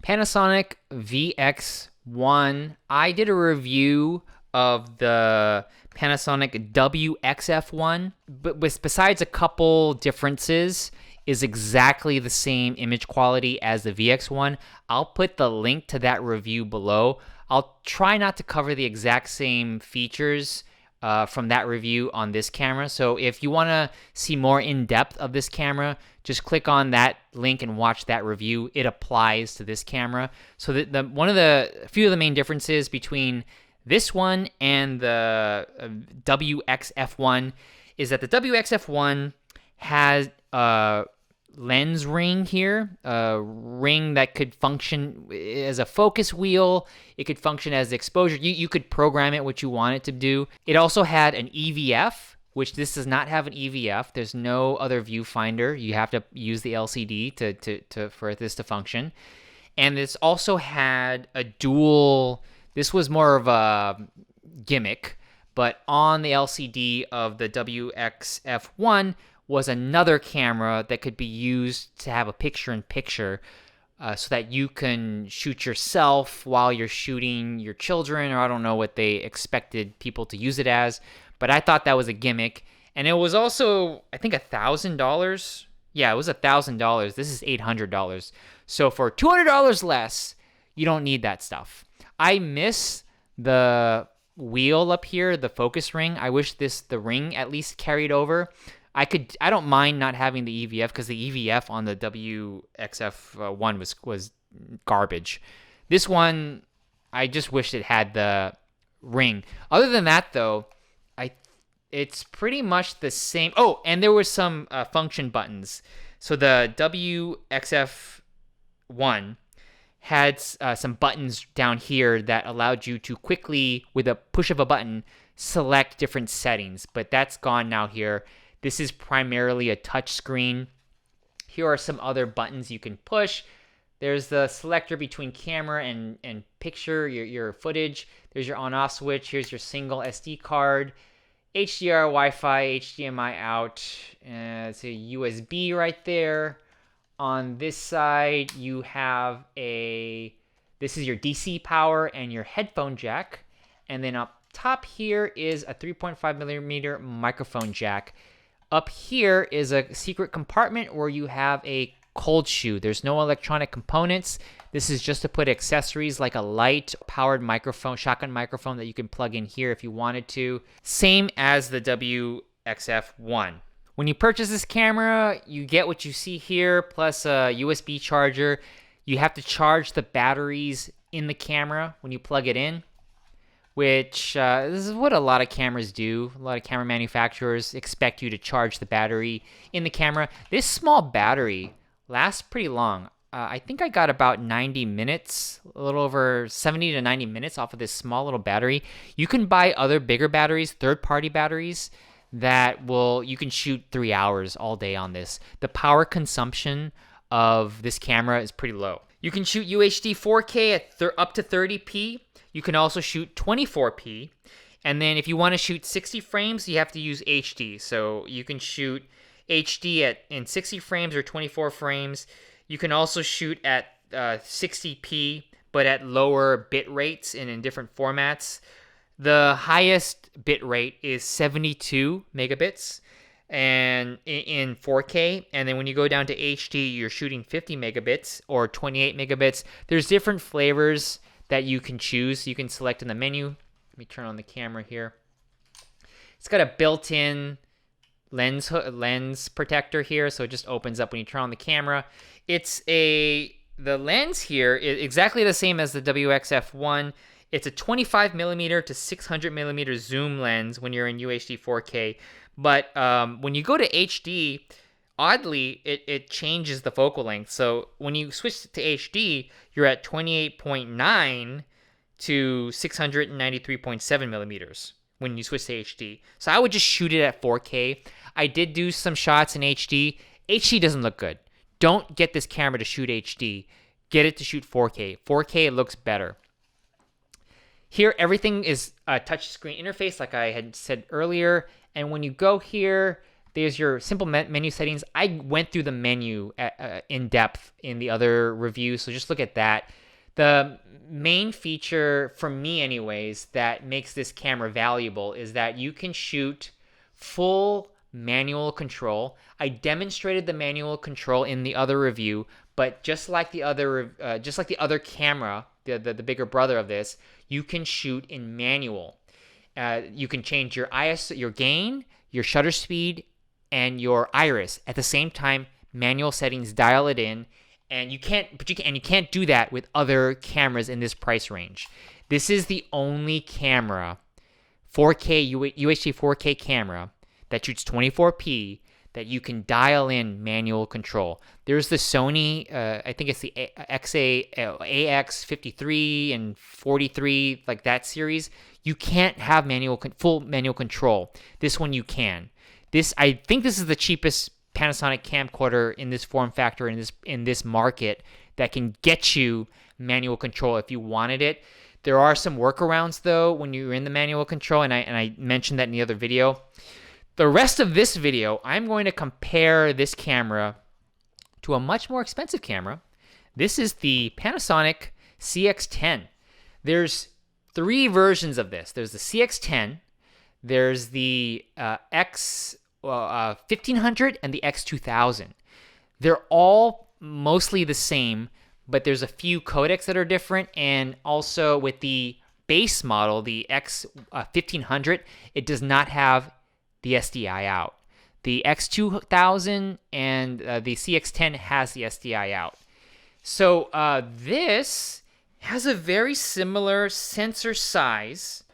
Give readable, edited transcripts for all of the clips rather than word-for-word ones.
Panasonic VX1. I did a review of the Panasonic WXF1, but besides a couple differences, is exactly the same image quality as the VX1. I'll put the link to that review below. I'll try not to cover the exact same features from that review on this camera. So if you want to see more in depth of this camera, just click on that link and watch that review. It applies to this camera. So a few of the main differences between this one and the WXF1 is that the WXF1 has a lens ring here, a ring that could function as a focus wheel. It could function as exposure. You could program it what you want it to do. It also had an EVF, which this does not have an EVF. There's no other viewfinder. You have to use the LCD for this to function. And this also had a dual. This was more of a gimmick, but on the LCD of the WXF1 was another camera that could be used to have a picture-in-picture so that you can shoot yourself while you're shooting your children, or I don't know what they expected people to use it as, but I thought that was a gimmick. And it was also, I think, $1,000. Yeah, it was $1,000. This is $800. So for $200 less, you don't need that stuff. I miss the wheel up here, the focus ring. I wish the ring at least carried over. I don't mind not having the EVF because the EVF on the WXF1 was garbage. This one, I just wish it had the ring. Other than that, though, it's pretty much the same. Oh, and there were some function buttons. So the WXF1 had some buttons down here that allowed you to quickly, with a push of a button, select different settings. But that's gone now here. This is primarily a touch screen. Here are some other buttons you can push. There's the selector between camera and picture, your footage. There's your on-off switch. Here's your single SD card. HDR, Wi-Fi, HDMI out. It's a USB right there. On this side, you have this is your DC power and your headphone jack. And then up top here is a 3.5 millimeter microphone jack. Up here is a secret compartment where you have a cold shoe. There's no electronic components. This is just to put accessories like a light, powered microphone, shotgun microphone that you can plug in here if you wanted to. Same as the WXF1. When you purchase this camera, you get what you see here, plus a USB charger. You have to charge the batteries in the camera when you plug it in, which this is what a lot of cameras do. A lot of camera manufacturers expect you to charge the battery in the camera. This small battery lasts pretty long. I think I got about 90 minutes, a little over 70 to 90 minutes off of this small little battery. You can buy other bigger batteries, third-party batteries, you can shoot 3 hours all day on this. The power consumption of this camera is pretty low. You can shoot UHD 4K at up to 30p. You can also shoot 24p. And then if you want to shoot 60 frames, you have to use HD. So you can shoot HD in 60 frames or 24 frames. You can also shoot at 60p, but at lower bit rates and in different formats. The highest bit rate is 72 megabits and in 4K. And then when you go down to HD, you're shooting 50 megabits or 28 megabits. There's different flavors that you can choose. You can select in the menu. Let me turn on the camera here. It's got a built-in lens protector here, so it just opens up when you turn on the camera. The lens here is exactly the same as the WXF1. It's a 25 millimeter to 600 millimeter zoom lens when you're in UHD 4K. But when you go to HD, oddly, it changes the focal length. So when you switch to HD, you're at 28.9 to 693.7 millimeters when you switch to HD. So I would just shoot it at 4K. I did do some shots in HD. HD doesn't look good. Don't get this camera to shoot HD. Get it to shoot 4K. 4K looks better. Here, everything is a touchscreen interface, like I had said earlier. And when you go here, There's your simple menu settings. I went through the menu in depth in the other review, so just look at that. The main feature, for me anyways, that makes this camera valuable is that you can shoot full manual control. I demonstrated the manual control in the other review, but just like the other camera, the bigger brother of this, you can shoot in manual. You can change your ISO, your gain, your shutter speed, and your iris at the same time. Manual settings, dial it in, and you can't do that with other cameras in this price range. This is the only camera, 4K UHD 4K camera that shoots 24p that you can dial in manual control. There's the Sony, I think it's the AX53 and 43, like that series. You can't have full manual control. This one you can. I think this is the cheapest Panasonic camcorder in this form factor, in this market, that can get you manual control if you wanted it. There are some workarounds though when you're in the manual control, and I mentioned that in the other video. The rest of this video, I'm going to compare this camera to a much more expensive camera. This is the Panasonic CX10. There's 3 versions of this. There's the CX10, there's the X1500, and the X2000. They're all mostly the same, but there's a few codecs that are different, and also with the base model, the X1500, it does not have the SDI out. The X2000 and the CX10 has the SDI out. So this has a very similar sensor size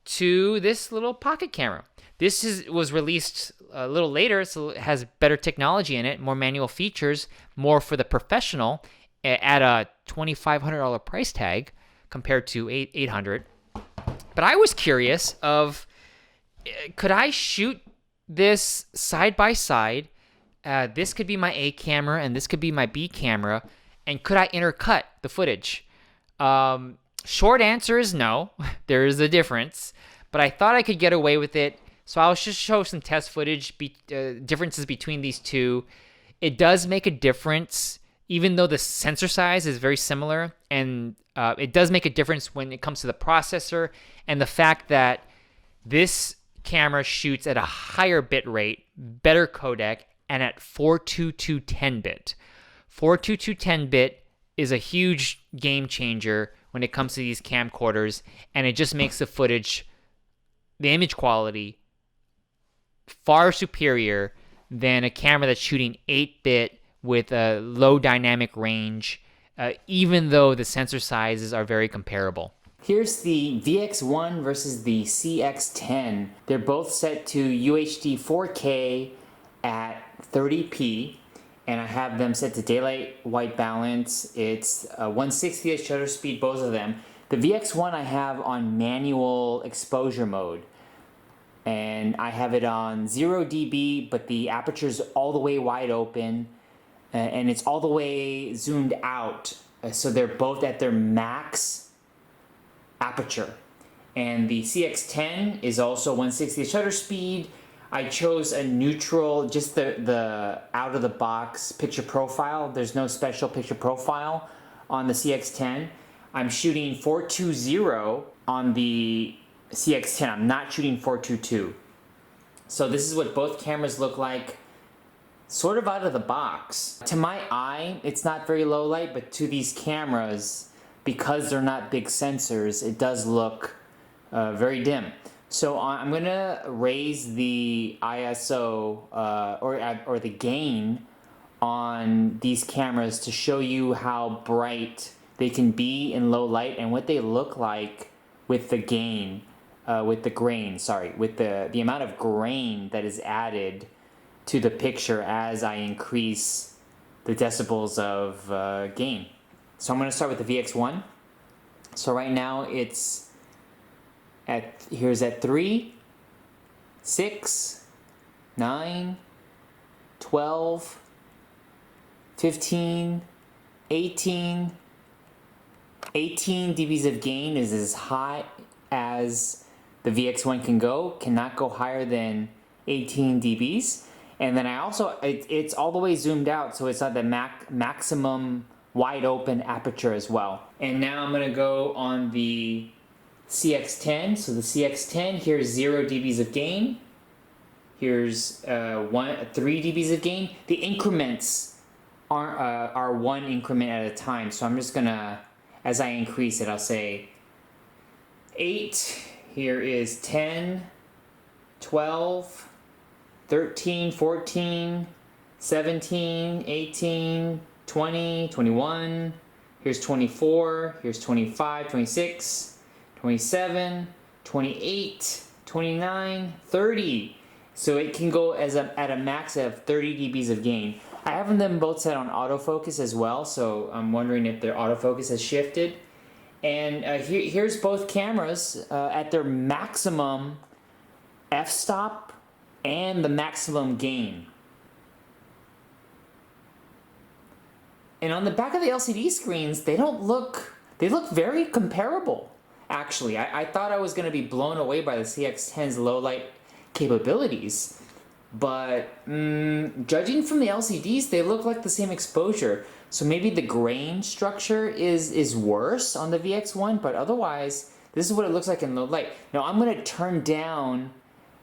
to this little pocket camera. This was released a little later, so it has better technology in it, more manual features, more for the professional at a $2,500 price tag compared to $800. But I was curious of, could I shoot this side by side? This could be my A camera and this could be my B camera, and could I intercut the footage? Short answer is no. There is a difference, but I thought I could get away with it, so I'll just show some test footage, differences between these two. It does make a difference, even though the sensor size is very similar, and it does make a difference when it comes to the processor and the fact that this camera shoots at a higher bit rate, better codec, and at 422 10-bit. 422 10-bit is a huge game changer when it comes to these camcorders, and it just makes the footage, the image quality, far superior than a camera that's shooting 8-bit with a low dynamic range, even though the sensor sizes are very comparable. Here's the VX1 versus the CX10. They're both set to UHD 4K at 30p, and I have them set to daylight white balance. It's 1/60th shutter speed, both of them. The VX1 I have on manual exposure mode, and I have it on 0 dB, but the aperture's all the way wide open, and it's all the way zoomed out, so they're both at their max aperture. And the CX10 is also 1/60th shutter speed. I chose a neutral, just the out of the box picture profile. There's no special picture profile on the CX10. I'm shooting 420 on the CX10. I'm not shooting 422. So this is what both cameras look like, sort of out of the box. To my eye, it's not very low light, but to these cameras, because they're not big sensors, it does look very dim. So I'm gonna raise the ISO or the gain on these cameras to show you how bright they can be in low light and what they look like with the gain, with the amount of grain that is added to the picture as I increase the decibels of gain. So I'm going to start with the VX1. So right now it's here's at 3, 6, 9, 12, 15, 18. 18 dBs of gain is as high as the VX1 can go. Cannot go higher than 18 dBs. And then I also, it's all the way zoomed out, so it's at the maximum wide open aperture as well. And now I'm gonna go on the CX10. So the CX10, here's 0 dBs of gain. Here's 3 dBs of gain. The increments are 1 increment at a time. So I'm just gonna, as I increase it, I'll say 8. Here is 10, 12, 13, 14, 17, 18, 20, 21. Here's 24. Here's 25, 26, 27, 28, 29, 30. So it can go at a max of 30 dBs of gain. I have them both set on autofocus as well, so I'm wondering if their autofocus has shifted. And here's both cameras at their maximum f-stop and the maximum gain. And on the back of the LCD screens, they look very comparable, actually. I thought I was going to be blown away by the CX10's low light capabilities, but judging from the LCDs, they look like the same exposure. So maybe the grain structure is worse on the VX1, but otherwise, this is what it looks like in low light. Now I'm going to turn down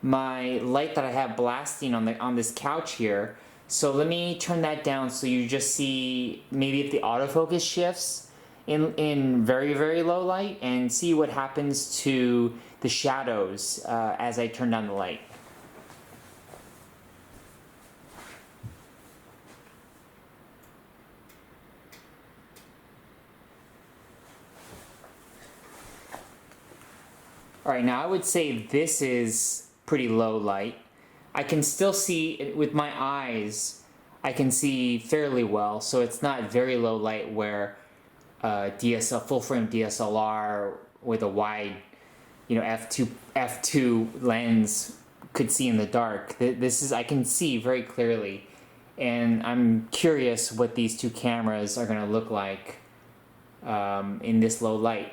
my light that I have blasting on this couch here. So let me turn that down so you just see maybe if the autofocus shifts in very, very low light, and see what happens to the shadows as I turn down the light. Alright, now I would say this is pretty low light. I can still see, with my eyes, I can see fairly well, so it's not very low light where full frame DSLR with a wide, f2 lens could see in the dark. I can see very clearly, and I'm curious what these two cameras are going to look like in this low light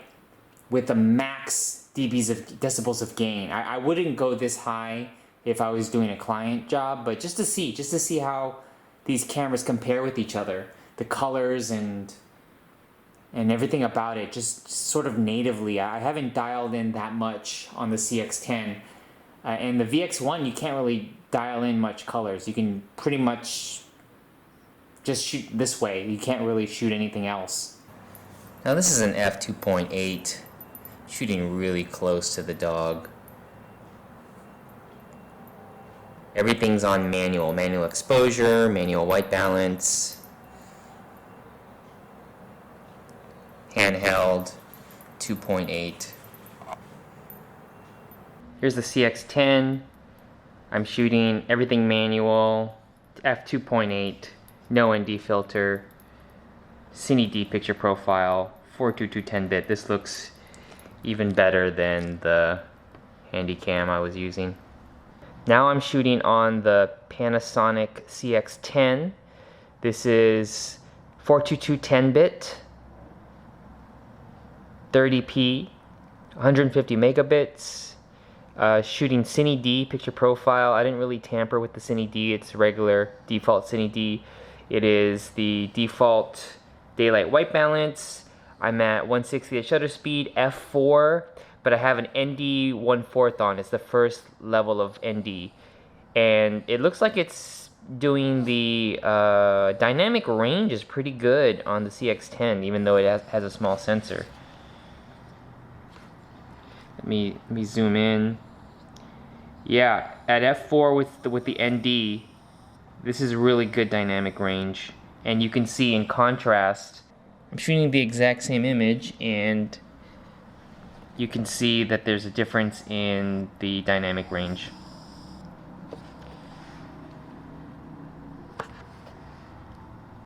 with the max decibels of gain. I wouldn't go this high if I was doing a client job, but just to see how these cameras compare with each other, the colors and everything about it, just sort of natively. I haven't dialed in that much on the CX10. And the VX1, you can't really dial in much colors. You can pretty much just shoot this way. You can't really shoot anything else. Now this is an f2.8, shooting really close to the dog. Everything's on manual exposure, manual white balance, handheld, 2.8. Here's the CX10. I'm shooting everything manual, f2.8, no ND filter, Cine D picture profile, 422 10-bit. This looks even better than the Handycam I was using. Now I'm shooting on the Panasonic CX10. This is 422 10-bit, 30p, 150 megabits, shooting Cine D picture profile. I didn't really tamper with the Cine D. It's regular default Cine D. It is the default daylight white balance. I'm at 160 at shutter speed, f4, but I have an ND 1/4 on. It's the first level of ND, and it looks like it's doing the dynamic range is pretty good on the CX10, even though it has a small sensor. Let me zoom in. Yeah, at f4 with the ND, this is really good dynamic range, and you can see in contrast, I'm shooting the exact same image, and you can see that there's a difference in the dynamic range.